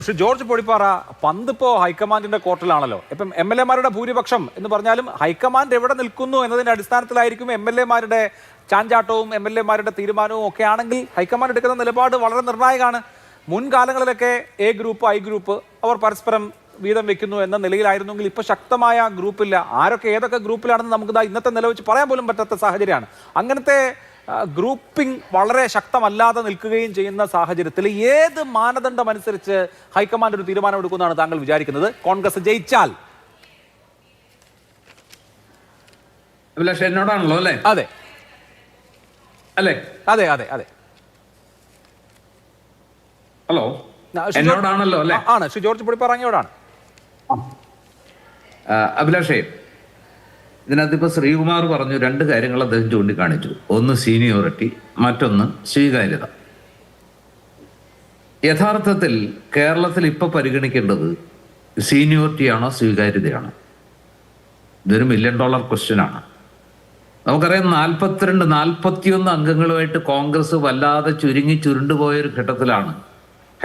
പക്ഷെ ജോർജ് പൊടിപ്പാറ പന്തിപ്പോൾ ഹൈക്കമാൻഡിന്റെ കോർട്ടിലാണല്ലോ. ഇപ്പം MLA-മാരുടെ ഭൂരിപക്ഷം എന്ന് പറഞ്ഞാലും ഹൈക്കമാൻഡ് എവിടെ നിൽക്കുന്നു എന്നതിന്റെ അടിസ്ഥാനത്തിലായിരിക്കും MLA-മാരുടെ ചാഞ്ചാട്ടവും MLA-മാരുടെ തീരുമാനവും ഒക്കെ ആണെങ്കിൽ ഹൈക്കമാൻഡ് എടുക്കുന്ന നിലപാട് വളരെ നിർണായകമാണ്. മുൻകാലങ്ങളിലൊക്കെ A ഗ്രൂപ്പ് I ഗ്രൂപ്പ് അവർ പരസ്പരം വീതം വെക്കുന്നു എന്ന നിലയിലായിരുന്നെങ്കിൽ ഇപ്പോൾ ശക്തമായ ഗ്രൂപ്പില്ല. ആരൊക്കെ ഏതൊക്കെ ഗ്രൂപ്പിലാണെന്ന് നമുക്ക് ഇന്നത്തെ നില വെച്ച് പറയാൻ പോലും പറ്റാത്ത സാഹചര്യമാണ്. അങ്ങനത്തെ ഗ്രൂപ്പിംഗ് വളരെ ശക്തമല്ലാതെ നിൽക്കുകയും ചെയ്യുന്ന സാഹചര്യത്തിൽ ഏത് മാനദണ്ഡം അനുസരിച്ച് ഹൈക്കമാൻഡ് ഒരു തീരുമാനം എടുക്കുന്നതാണ് താങ്കൾ വിചാരിക്കുന്നത്? കോൺഗ്രസ് ജയിച്ചാൽ എന്നോടാണല്ലോ അല്ലേ? അതെ അല്ലേ? അതെ അതെ അതെ. ഹലോ, എന്നോടാണല്ലോ അല്ലേ? ആണ്. ശ്രീ ജോർജ് പൊടിപ്പാറ അങ്ങയോടാണ്. അഭിലാഷേ, ഇതിനകത്ത് ഇപ്പോൾ ശ്രീകുമാർ പറഞ്ഞു രണ്ട് കാര്യങ്ങൾ അദ്ദേഹം ചൂണ്ടിക്കാണിച്ചു. ഒന്ന് സീനിയോറിറ്റി, മറ്റൊന്ന് സ്വീകാര്യത. യഥാർത്ഥത്തിൽ കേരളത്തിൽ ഇപ്പൊ പരിഗണിക്കേണ്ടത് സീനിയോറിറ്റിയാണോ സ്വീകാര്യതയാണോ? ഇതൊരു $1 മില്യൺ ക്വസ്റ്റ്യൻ ആണ്. നമുക്കറിയാം 41 അംഗങ്ങളുമായിട്ട് കോൺഗ്രസ് വല്ലാതെ ചുരുണ്ടുപോയൊരു ഘട്ടത്തിലാണ്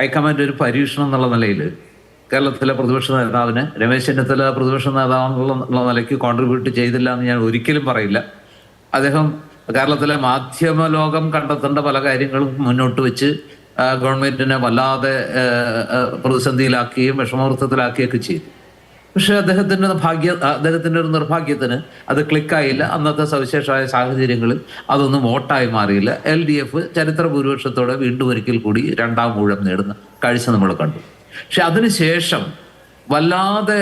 ഹൈക്കമാൻഡ് ഒരു പരീക്ഷണം എന്നുള്ള നിലയിൽ കേരളത്തിലെ പ്രതിപക്ഷ നേതാവിന്, രമേശ് ചെന്നിത്തല പ്രതിപക്ഷ നേതാവെന്നുള്ള നിലയ്ക്ക് കോൺട്രിബ്യൂട്ട് ചെയ്തില്ല എന്ന് ഞാൻ ഒരിക്കലും പറയില്ല. അദ്ദേഹം കേരളത്തിലെ മാധ്യമ ലോകം കണ്ടെത്തേണ്ട പല കാര്യങ്ങളും മുന്നോട്ട് വെച്ച് ഗവൺമെന്റിനെ വല്ലാതെ പ്രതിസന്ധിയിലാക്കുകയും വിഷമവൃത്തത്തിലാക്കുകയൊക്കെ ചെയ്തു. പക്ഷെ അദ്ദേഹത്തിന്റെ ഒരു നിർഭാഗ്യത്തിന് അത് ക്ലിക്കായില്ല. അന്നത്തെ സവിശേഷമായ സാഹചര്യങ്ങളിൽ അതൊന്നും വോട്ടായി മാറിയില്ല. LDF ചരിത്ര ഭൂരിപക്ഷത്തോടെ വീണ്ടും ഒരിക്കൽ കൂടി 2ാം ഊഴം നേടുന്ന കാഴ്ച നമ്മൾ കണ്ടു. പക്ഷെ അതിനുശേഷം വല്ലാതെ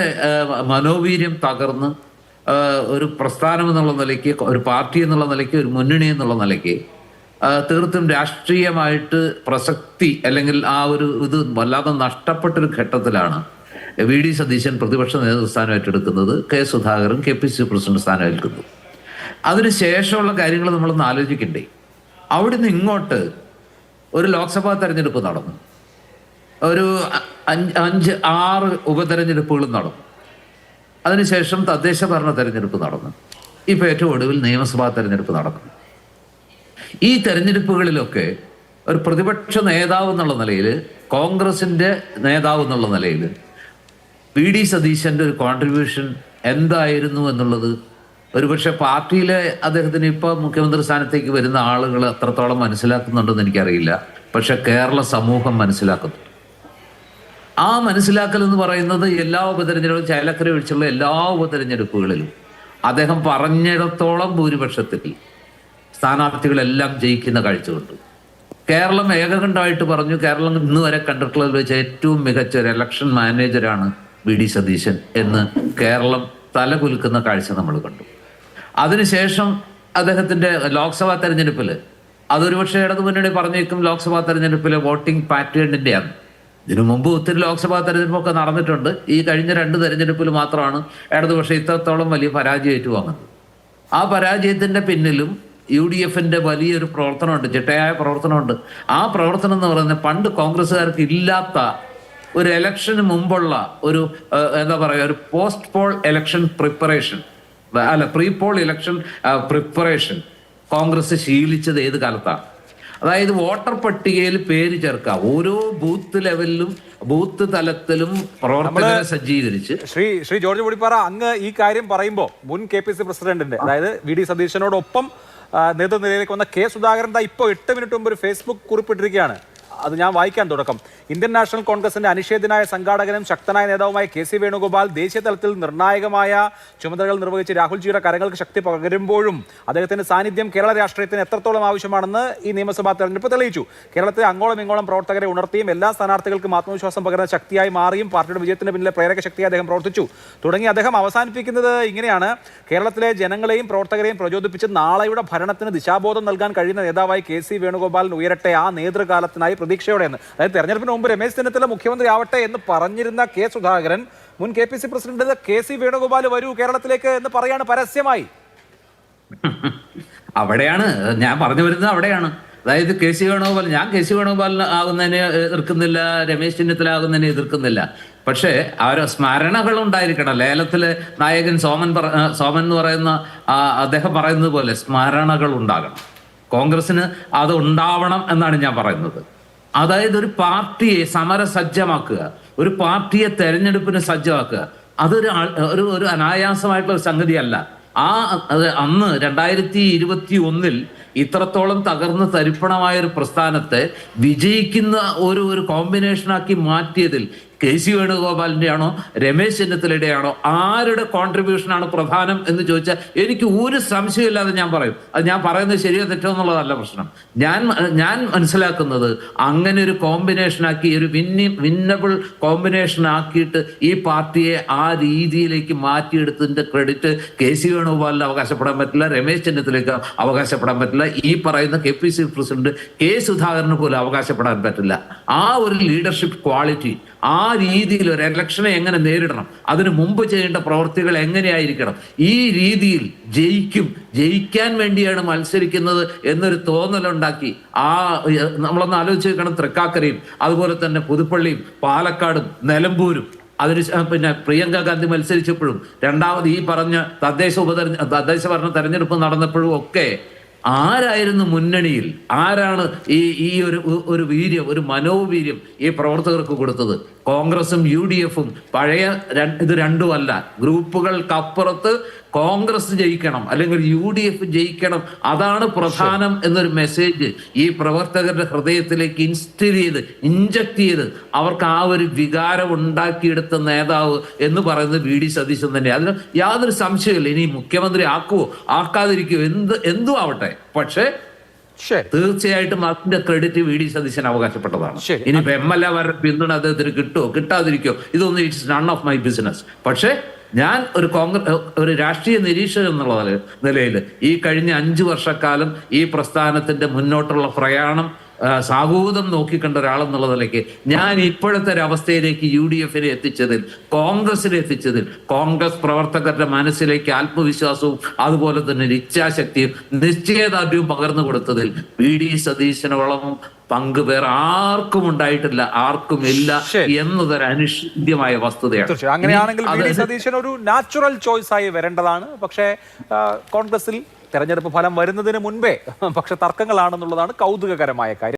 മനോവീര്യം തകർന്ന് ഒരു പ്രസ്ഥാനം എന്നുള്ള നിലയ്ക്ക്, ഒരു പാർട്ടി എന്നുള്ള നിലയ്ക്ക്, ഒരു മുന്നണി എന്നുള്ള നിലയ്ക്ക് തീർത്തും രാഷ്ട്രീയമായിട്ട് പ്രസക്തി അല്ലെങ്കിൽ ആ ഒരു ഇത് വല്ലാതെ നഷ്ടപ്പെട്ടൊരു ഘട്ടത്തിലാണ് VD സതീശൻ പ്രതിപക്ഷ നേതൃസ്ഥാനം ഏറ്റെടുക്കുന്നത്, K സുധാകരൻ KPCC പ്രസിഡന്റ് സ്ഥാനം ഏൽക്കുന്നത്. അതിനുശേഷമുള്ള കാര്യങ്ങൾ നമ്മളൊന്ന് ആലോചിക്കണ്ടേ? അവിടുന്ന് ഇങ്ങോട്ട് ഒരു ലോക്സഭാ തെരഞ്ഞെടുപ്പ് നടന്നു, ഒരു 5-6 ഉപതെരഞ്ഞെടുപ്പുകളും നടന്നു. അതിനുശേഷം തദ്ദേശ ഭരണ തെരഞ്ഞെടുപ്പ് നടന്നു. ഇപ്പൊ ഏറ്റവും ഒടുവിൽ നിയമസഭാ തെരഞ്ഞെടുപ്പ് നടന്നു. ഈ തെരഞ്ഞെടുപ്പുകളിലൊക്കെ ഒരു പ്രതിപക്ഷ നേതാവ് എന്നുള്ള നിലയിൽ, കോൺഗ്രസിന്റെ നേതാവ് എന്നുള്ള നിലയിൽ VD സതീശന്റെ ഒരു കോൺട്രിബ്യൂഷൻ എന്തായിരുന്നു എന്നുള്ളത് ഒരുപക്ഷെ പാർട്ടിയിലെ അദ്ദേഹത്തിന് ഇപ്പൊ മുഖ്യമന്ത്രി സ്ഥാനത്തേക്ക് വരുന്ന ആളുകൾ അത്രത്തോളം മനസ്സിലാക്കുന്നുണ്ടെന്ന് എനിക്കറിയില്ല. പക്ഷെ കേരള സമൂഹം മനസ്സിലാക്കുന്നു. ആ മനസ്സിലാക്കൽ എന്ന് പറയുന്നത് എല്ലാ ഉപതെരഞ്ഞെടുപ്പും, ചേലക്കര ഒഴിച്ചുള്ള എല്ലാ ഉപതെരഞ്ഞെടുപ്പുകളിലും അദ്ദേഹം പറഞ്ഞിടത്തോളം ഭൂരിപക്ഷത്തിൽ സ്ഥാനാർത്ഥികളെല്ലാം ജയിക്കുന്ന കാഴ്ചയുണ്ട്. കേരളം ഏകകണ്ഠമായിട്ട് പറഞ്ഞു, കേരളം ഇന്ന് വരെ കണ്ടിട്ടുള്ളതിൽ വെച്ച് ഏറ്റവും മികച്ച ഒരു ഇലക്ഷൻ മാനേജരാണ് VD സതീശൻ എന്ന് കേരളം തലകുലുക്കുന്ന കാഴ്ച നമ്മൾ കണ്ടു. അതിനുശേഷം അദ്ദേഹത്തിന്റെ ലോക്സഭാ തെരഞ്ഞെടുപ്പിൽ അതൊരു പക്ഷേ ഇടതുമുന്നണി പറഞ്ഞേക്കും ലോക്സഭാ തെരഞ്ഞെടുപ്പിലെ വോട്ടിംഗ് പാറ്റേണിന്റെയാണ്. ഇതിനു മുമ്പ് ഒത്തിരി ലോക്സഭാ തെരഞ്ഞെടുപ്പൊക്കെ നടന്നിട്ടുണ്ട്. ഈ കഴിഞ്ഞ 2 തെരഞ്ഞെടുപ്പിൽ മാത്രമാണ് ഇടതുപക്ഷം ഇത്രത്തോളം വലിയ പരാജയം ഏറ്റുവാങ്ങുന്നത്. ആ പരാജയത്തിന്റെ പിന്നിലും UDFന്റെ വലിയൊരു പ്രവർത്തനമുണ്ട്, ചിട്ടയായ പ്രവർത്തനമുണ്ട്. ആ പ്രവർത്തനം എന്ന് പറയുന്നത് പണ്ട് കോൺഗ്രസ്സുകാർക്ക് ഇല്ലാത്ത ഒരു ഇലക്ഷന് മുമ്പുള്ള ഒരു എന്താ പറയുക, ഒരു പോസ്റ്റ് പോൾ ഇലക്ഷൻ പ്രിപ്പറേഷൻ, അല്ല pre poll election preparation Congress ശീലിച്ചത് ഏത് കാലത്താണ്? അതായത് വോട്ടർ പട്ടികയിൽ പേര് ചേർക്കുക, ഓരോ ബൂത്ത് ലെവലിലും ബൂത്ത് തലത്തിലും പ്രവർത്തകരെ സജ്ജീകരിച്ച്. ശ്രീ ജോർജ് പൊടിപ്പാറ, അങ്ങ് ഈ കാര്യം പറയുമ്പോൾ മുൻ KPCC പ്രസിഡന്റിന്റെ, അതായത് VD സതീശനോടൊപ്പം നേതൃനിരയിലേക്ക് വന്ന K സുധാകരൻ ഇപ്പോൾ 8 മിനിറ്റ് മുമ്പ് ഒരു ഫേസ്ബുക്ക് കുറിപ്പിട്ടിരിക്കുകയാണ്. അത് ഞാൻ വായിക്കാൻ തുടക്കം. ഇന്ത്യൻ നാഷണൽ കോൺഗ്രസിന്റെ അനിഷേധ്യനായ സംഘാടകനും ശക്തനായ നേതാവുമായ KC വേണുഗോപാൽ ദേശീയ തലത്തിൽ നിർണായകമായ ചുമതലകൾ നിർവഹിച്ച് രാഹുൽജിയുടെ കരങ്ങൾക്ക് ശക്തി പകരുമ്പോഴും അദ്ദേഹത്തിന്റെ സാന്നിധ്യം കേരള രാഷ്ട്രീയത്തിന് എത്രത്തോളം ആവശ്യമാണെന്ന് ഈ നിയമസഭാ തെരഞ്ഞെടുപ്പ് തെളിയിച്ചു. കേരളത്തെ അങ്ങോളം ഇങ്ങോളം പ്രവർത്തകരെ ഉണർത്തിയും എല്ലാ സ്ഥാനാർത്ഥികൾക്കും ആത്മവിശ്വാസം പകരുന്ന ശക്തിയായി മാറിയും പാർട്ടിയുടെ വിജയത്തിന് പിന്നിലെ പ്രേരക ശക്തിയായി അദ്ദേഹം പ്രവർത്തിച്ചു തുടങ്ങി അദ്ദേഹം അവസാനിപ്പിക്കുന്നത് ഇങ്ങനെയാണ്: കേരളത്തിലെ ജനങ്ങളെയും പ്രവർത്തകരെയും പ്രചോദിപ്പിച്ച് നാളെയുടെ ഭരണത്തിന് ദിശാബോധം നൽകാൻ കഴിയുന്ന നേതാവായി KC വേണുഗോപാലിന് ഉയരട്ടെ, ആ നേതൃകാലത്തിനായി പ്രതീക്ഷയോടെയെന്ന്. അതായത് തെരഞ്ഞെടുപ്പിന് മുമ്പ് രമേശ് ചെന്നിത്തല മുഖ്യമന്ത്രി ആവട്ടെ എന്ന് പറഞ്ഞിരുന്ന K സുധാകരൻ മുൻ KPCC പ്രസിഡന്റ് KC വേണുഗോപാൽ വരൂ കേരളത്തിലേക്ക് എന്ന് പറയാണ് പരസ്യമായി. അവിടെയാണ് ഞാൻ പറഞ്ഞു വരുന്നത്. അവിടെയാണ് അതായത് KC വേണുഗോപാൽ, ഞാൻ KC വേണുഗോപാലിന് ആകുന്നതിനെ എതിർക്കുന്നില്ല, രമേശ് ചെന്നിത്തല ആകുന്നതിനെ എതിർക്കുന്നില്ല. പക്ഷേ അവരെ സ്മരണകൾ ഉണ്ടായിരിക്കണം. ലേലത്തിലെ നായകൻ സോമൻ എന്ന് പറയുന്ന അദ്ദേഹം പറയുന്നത് പോലെ സ്മരണകൾ ഉണ്ടാകണം. കോൺഗ്രസിന് അത് ഉണ്ടാവണം എന്നാണ് ഞാൻ പറയുന്നത്. അതായത് ഒരു പാർട്ടിയെ സമരസജ്ജമാക്കുക, ഒരു പാർട്ടിയെ തെരഞ്ഞെടുപ്പിന് സജ്ജമാക്കുക, ഒരു അനായാസമായിട്ടുള്ള ഒരു സംഗതിയല്ല. അന്ന് 2021 ഇത്രത്തോളം തകർന്ന് തരിപ്പണമായ ഒരു പ്രസ്ഥാനത്തെ വിജയിക്കുന്ന ഒരു കോമ്പിനേഷനാക്കി മാറ്റിയതിൽ കെ.സി. വേണുഗോപാലിന്റെ ആണോ രമേശ് ചെന്നിത്തലയുടെ ആണോ ആരുടെ കോൺട്രിബ്യൂഷനാണ് പ്രധാനം എന്ന് ചോദിച്ചാൽ എനിക്ക് ഒരു സംശയമില്ലാതെ ഞാൻ പറയും. അത് ഞാൻ പറയുന്നത് ശരിയോ തെറ്റോ എന്നുള്ളതല്ല പ്രശ്നം. ഞാൻ മനസ്സിലാക്കുന്നത് അങ്ങനെ ഒരു കോമ്പിനേഷനാക്കി, ഒരു വിന്നബിൾ കോമ്പിനേഷൻ ആക്കിയിട്ട് ഈ പാർട്ടിയെ ആ രീതിയിലേക്ക് മാറ്റിയെടുത്തതിന്റെ ക്രെഡിറ്റ് കെ.സി. വേണുഗോപാലിന് അവകാശപ്പെടാൻ പറ്റില്ല, രമേശ് ചെന്നിത്തലയ്ക്ക് അവകാശപ്പെടാൻ പറ്റില്ല, ഈ പറയുന്ന കെ.പി.സി. President K. സുധാകരന് പോലും അവകാശപ്പെടാൻ പറ്റില്ല. ആ ഒരു ലീഡർഷിപ്പ് ക്വാളിറ്റി, ആ രീതിയിൽ ഒരു ഇലക്ഷനെ എങ്ങനെ നേരിടണം, അതിനു മുമ്പ് ചെയ്യേണ്ട പ്രവർത്തികൾ എങ്ങനെയായിരിക്കണം, ഈ രീതിയിൽ ജയിക്കാൻ വേണ്ടിയാണ് മത്സരിക്കുന്നത് എന്നൊരു തോന്നലുണ്ടാക്കി. നമ്മളൊന്ന് ആലോചിച്ച് നോക്കണം. തൃക്കാക്കരയും അതുപോലെ തന്നെ പുതുപ്പള്ളിയും പാലക്കാടും നിലമ്പൂരും, പിന്നെ പ്രിയങ്ക ഗാന്ധി മത്സരിച്ചപ്പോഴും രണ്ടാമത് ഈ പറഞ്ഞ തദ്ദേശ ഭരണ തെരഞ്ഞെടുപ്പ് നടന്നപ്പോഴും ഒക്കെ ആരായിരുന്നു മുന്നണിയിൽ? ആരാണ് ഈ ഒരു വീര്യം, ഒരു മനോവീര്യം ഈ പ്രവർത്തകർക്ക് കൊടുത്തത്? കോൺഗ്രസും UDF-ഉം പഴയ ഇത് രണ്ടുമല്ല. ഗ്രൂപ്പുകൾക്കപ്പുറത്ത് കോൺഗ്രസ് ജയിക്കണം അല്ലെങ്കിൽ UDF ജയിക്കണം, അതാണ് പ്രധാനം എന്നൊരു മെസ്സേജ് ഈ പ്രവർത്തകരുടെ ഹൃദയത്തിലേക്ക് ഇൻജക്ട് ചെയ്ത് അവർക്ക് ആ ഒരു വികാരം ഉണ്ടാക്കിയെടുത്ത നേതാവ് എന്ന് പറയുന്നത് വി.ഡി. സതീശൻ തന്നെ. അതിന് യാതൊരു സംശയമില്ല. ഇനി മുഖ്യമന്ത്രി ആക്കുവോ ആക്കാതിരിക്കുവോ എന്തും ആവട്ടെ, പക്ഷേ തീർച്ചയായിട്ടും അതിന്റെ ക്രെഡിറ്റ് വി.ഡി. സതീശൻ അവകാശപ്പെട്ടതാണ്. ഇനിയിപ്പോ MLA പിന്തുണ അദ്ദേഹത്തിന് കിട്ടുമോ കിട്ടാതിരിക്കോ ഇതൊന്നും it's none of my business. പക്ഷേ ഞാൻ ഒരു രാഷ്ട്രീയ നിരീക്ഷകൻ എന്നുള്ള നിലയിൽ ഈ കഴിഞ്ഞ 5 വർഷക്കാലം ഈ പ്രസ്ഥാനത്തിന്റെ മുന്നോട്ടുള്ള പ്രയാണം സാഹൂതം നോക്കിക്കണ്ട ഒരാളെന്നുള്ള നിലയ്ക്ക് ഞാൻ ഇപ്പോഴത്തെ ഒരു അവസ്ഥയിലേക്ക് UDF-നെ എത്തിച്ചതിൽ, കോൺഗ്രസിനെ എത്തിച്ചതിൽ, കോൺഗ്രസ് പ്രവർത്തകരുടെ മനസ്സിലേക്ക് ആത്മവിശ്വാസവും അതുപോലെ തന്നെ ഇച്ഛാശക്തിയും നിശ്ചയദാർഢ്യവും പകർന്നു കൊടുത്തതിൽ വി.ഡി. സതീശനോളം പങ്ക് വേറെ ആർക്കും ഉണ്ടായിട്ടില്ല, ആർക്കും ഇല്ല എന്നതൊരു അനിശ്ചിതമായ വസ്തുതയാണ്. അങ്ങനെയാണെങ്കിൽ വി.ഡി. സതീശൻ ഒരു നാച്ചുറൽ ചോയ്സ് ആയി വരേണ്ടതാണ്. പക്ഷേ കോൺഗ്രസിൽ തെരഞ്ഞെടുപ്പ് ഫലം വരുന്നതിന് മുൻപേ പക്ഷെ തർക്കങ്ങളാണെന്നുള്ളതാണ് കൗതുകകരമായ കാര്യം.